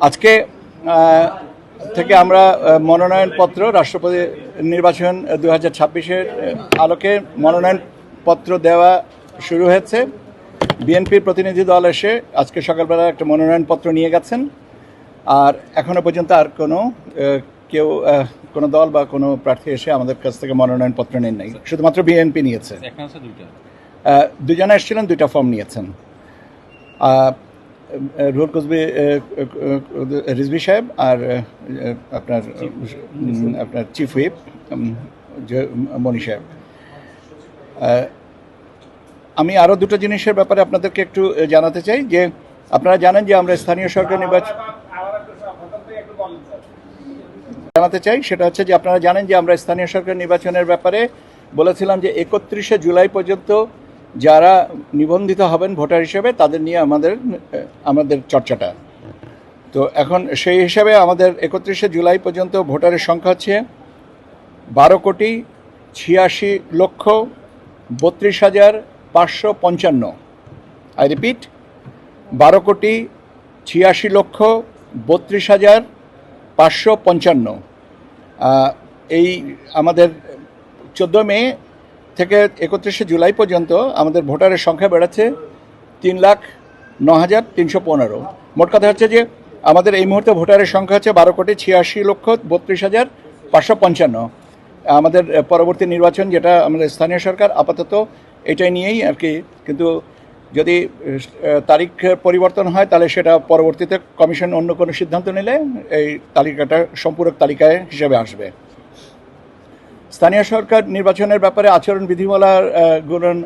আজকে থেকে আমরা মনোনয়নপত্র রাষ্ট্রপতি নির্বাচন 2026-এর আলোকে মনোনয়নপত্র দেওয়া শুরু হয়েছে। বিএনপির প্রতিনিধি দল এসে আজকে সকালবেলা একটা মনোনয়নপত্র নিয়ে গেছেন। আর এখনও পর্যন্ত আর কোনো দল বা কোনো প্রার্থী এসে আমাদের কাছ থেকে মনোনয়নপত্র নেন নাই, শুধুমাত্র বিএনপি নিয়েছে। দুজনে এসেছিলেন, 2টা ফর্ম নিয়েছেন। রুহুল কসবি রিজভী সাহেব আর আপনার চিফ হুইপ মনি সাহেব। আমি আরও 2টো জিনিসের ব্যাপারে আপনাদেরকে একটু জানাতে চাই। যে আপনারা জানেন যে আমরা স্থানীয় সরকার নির্বাচন জানাতে চাই, সেটা হচ্ছে যে আপনারা জানেন যে আমরা স্থানীয় সরকার নির্বাচনের ব্যাপারে বলেছিলাম যে 31শে জুলাই পর্যন্ত যারা নিবন্ধিত হবেন ভোটার হিসেবে তাদের নিয়ে আমাদের চর্চাটা। তো এখন সেই হিসাবে আমাদের 31শে জুলাই পর্যন্ত ভোটারের সংখ্যা হচ্ছে 12,86,32,555। I repeat, 12,86,32,555। এই আমাদের 14 মে থেকে 31শে জুলাই পর্যন্ত আমাদের ভোটারের সংখ্যা বেড়েছে 3,09,315। মোট কথা হচ্ছে যে আমাদের এই মুহূর্তে ভোটারের সংখ্যা হচ্ছে 12,86,32,555। আমাদের পরবর্তী নির্বাচন যেটা আমাদের স্থানীয় সরকার, আপাতত এটাই নিয়েই আর কি। কিন্তু যদি তারিখ পরিবর্তন হয় তাহলে সেটা পরবর্তীতে কমিশন অন্য কোনো সিদ্ধান্ত নিলে এই তালিকাটা সম্পূরক তালিকায় হিসেবে আসবে। স্থানীয় সরকার নির্বাচনের ব্যাপারে আচরণ বিধিমালার গুণ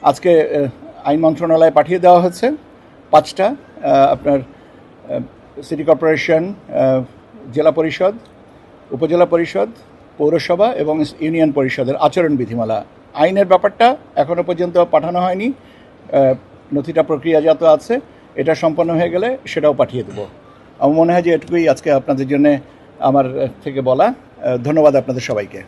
আজকে আইন মন্ত্রণালয়ে পাঠিয়ে দেওয়া হয়েছে। 5টা আপনার সিটি কর্পোরেশন, জেলা পরিষদ, উপজেলা পরিষদ, পৌরসভা এবং ইউনিয়ন পরিষদের আচরণ বিধিমালা। আইনের ব্যাপারটা এখনও পর্যন্ত পাঠানো হয়নি, নথিটা প্রক্রিয়াজাত আছে। এটা সম্পন্ন হয়ে গেলে সেটাও পাঠিয়ে দেবো। আমার মনে হয় যে এটুকুই আজকে আপনাদের জন্য আমার থেকে বলা। ধন্যবাদ আপনাদের সবাইকে।